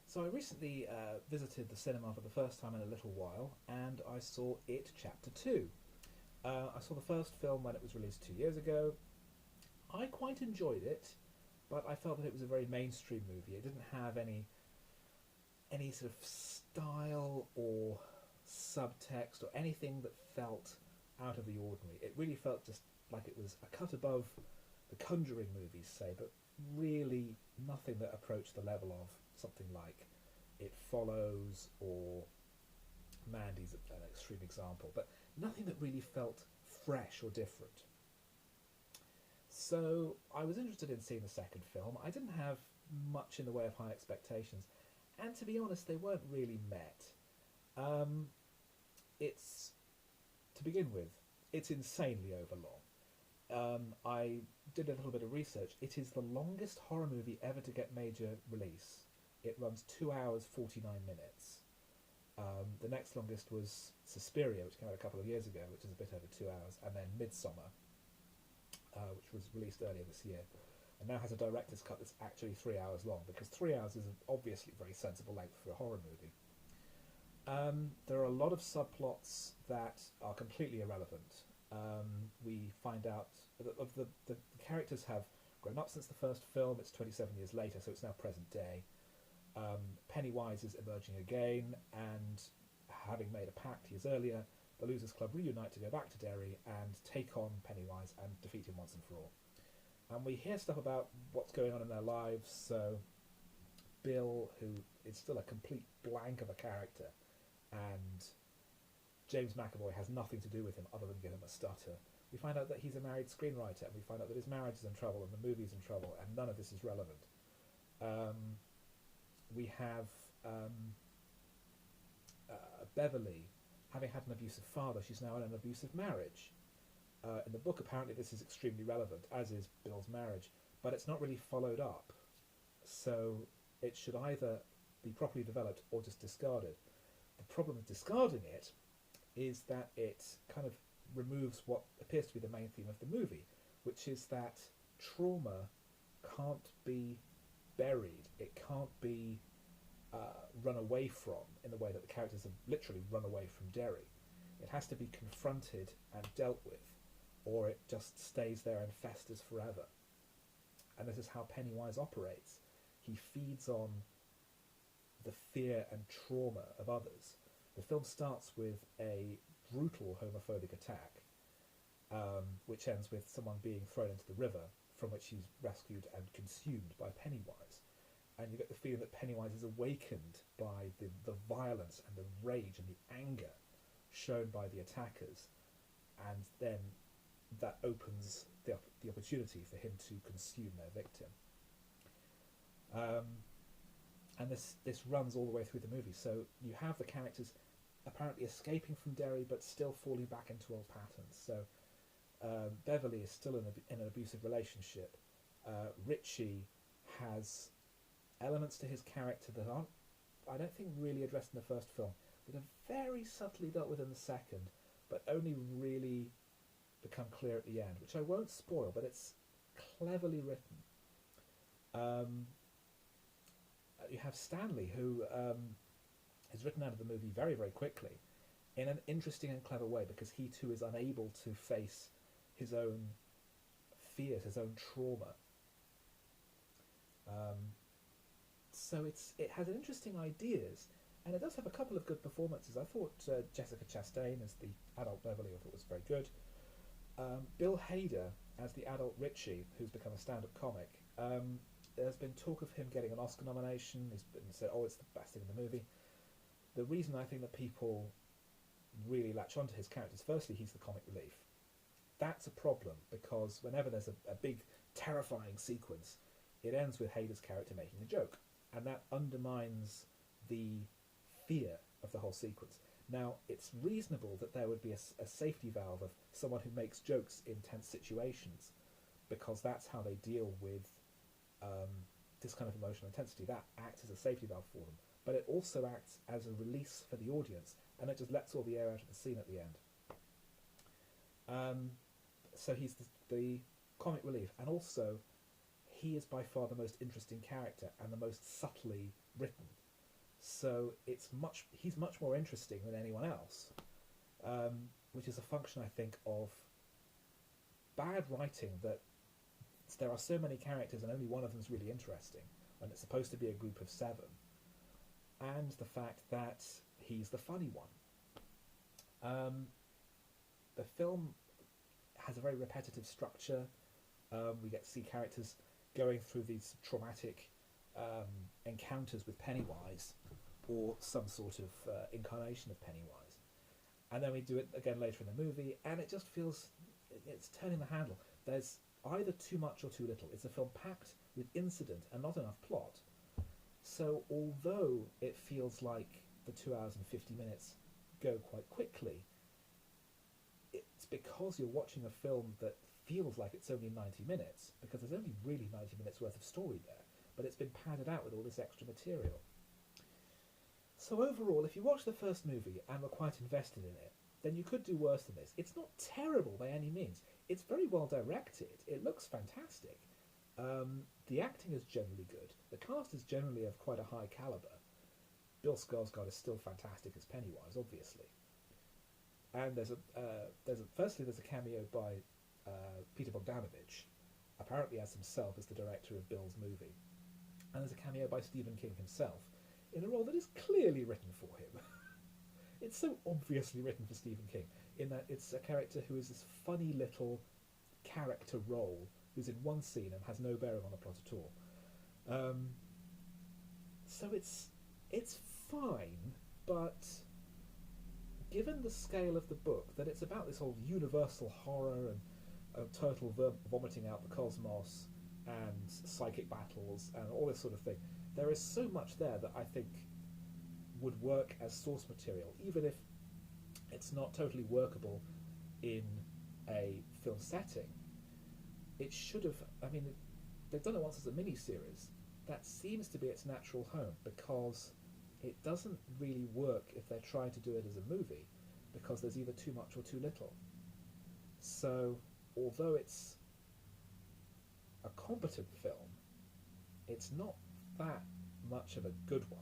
So I recently visited the cinema for the first time in a little while, and I saw It Chapter 2. I saw the first film when it was released 2 years ago. I quite enjoyed it, but I felt that it was a very mainstream movie. It didn't have any sort of style or subtext or anything that felt out of the ordinary. It really felt just like it was a cut above the Conjuring movies, say, but really nothing that approached the level of something like It Follows or Mandy's an extreme example, but nothing that really felt fresh or different. So I was interested in seeing the second film. I didn't have much in the way of high expectations, and to be honest, they weren't really met. Um, it's to begin with, it's insanely overlong. I did a little bit of research. It is the longest horror movie ever to get major release. It runs 2 hours 49 minutes. The next longest was Suspiria, which came out a couple of years ago, which is a bit over 2 hours, and then Midsummer, which was released earlier this year, and now has a director's cut that's actually 3 hours long, because 3 hours is obviously a very sensible length for a horror movie. There are a lot of subplots that are completely irrelevant. We find out that the characters have grown up since the first film. It's 27 years later, so it's now present day. Pennywise is emerging again, and having made a pact years earlier, the Losers Club reunite to go back to Derry and take on Pennywise and defeat him once and for all. And we hear stuff about what's going on in their lives. So Bill, who is still a complete blank of a character, and James MacAvoy has nothing to do with him other than give him a stutter. We find out that he's a married screenwriter, and we find out that his marriage is in trouble and the movie's in trouble, and none of this is relevant. We have Beverly, having had an abusive father, she's now in an abusive marriage. In the book, apparently, this is extremely relevant, as is Bill's marriage, but it's not really followed up. So it should either be properly developed or just discarded. The problem with discarding it is that it kind of removes what appears to be the main theme of the movie, which is that trauma can't be buried. It can't be run away from in the way that the characters have literally run away from Derry. It has to be confronted and dealt with, or it just stays there and festers forever. And this is how Pennywise operates. He feeds on the fear and trauma of others. The film starts with a brutal homophobic attack, which ends with someone being thrown into the river, from which he's rescued and consumed by Pennywise. And you get the feeling that Pennywise is awakened by the violence and the rage and the anger shown by the attackers, and then that opens the opportunity for him to consume their victim. And this runs all the way through the movie. So you have the characters apparently escaping from Derry, but still falling back into old patterns. So Beverly is still in an abusive relationship. Richie has elements to his character that aren't, I don't think, really addressed in the first film, that are very subtly dealt with in the second, but only really become clear at the end, which I won't spoil, but it's cleverly written. You have Stanley, who is written out of the movie very, very quickly, in an interesting and clever way, because he too is unable to face his own fears, his own trauma. So it has interesting ideas, and it does have a couple of good performances. I thought Jessica Chastain as the adult Beverly, I thought was very good. Bill Hader as the adult Richie, who's become a stand-up comic. There's been talk of him getting an Oscar nomination. He's been said, "Oh, it's the best thing in the movie." The reason I think that people really latch onto his characters, firstly, he's the comic relief. That's a problem, because whenever there's a big, terrifying sequence, it ends with Hader's character making a joke, and that undermines the fear of the whole sequence. Now, it's reasonable that there would be a safety valve of someone who makes jokes in tense situations, because that's how they deal with this kind of emotional intensity. That acts as a safety valve for them, but it also acts as a release for the audience, and it just lets all the air out of the scene at the end. So he's the comic relief, and also he is by far the most interesting character and the most subtly written. So he's much more interesting than anyone else, which is a function, I think, of bad writing, that there are so many characters and only one of them is really interesting when it's supposed to be a group of 7, and the fact that he's the funny one. The film has a very repetitive structure. We get to see characters going through these traumatic encounters with Pennywise, or some sort of incarnation of Pennywise. And then we do it again later in the movie, and it just feels it's turning the handle. There's either too much or too little. It's a film packed with incident and not enough plot. So although it feels like the 2 hours and 50 minutes go quite quickly, it's because you're watching a film that feels like it's only 90 minutes, because there's only really 90 minutes worth of story there, but it's been padded out with all this extra material. So overall, if you watch the first movie and were quite invested in it, then you could do worse than this. It's not terrible by any means. It's very well directed. It looks fantastic. The acting is generally good. The cast is generally of quite a high calibre. Bill Skarsgård is still fantastic as Pennywise, obviously. And firstly there's a cameo by Peter Bogdanovich, apparently as himself as the director of Bill's movie. And there's a cameo by Stephen King himself, in a role that is clearly written for him. It's so obviously written for Stephen King, in that it's a character who is this funny little character role who's in one scene and has no bearing on the plot at all. So it's fine, but given the scale of the book, that it's about this whole universal horror and a turtle vomiting out the cosmos and psychic battles and all this sort of thing, there is so much there that I think would work as source material, even if it's not totally workable in a film setting. It should have, they've done it once as a mini-series. That seems to be its natural home, because it doesn't really work if they're trying to do it as a movie, because there's either too much or too little. So, although it's a competent film, it's not that much of a good one.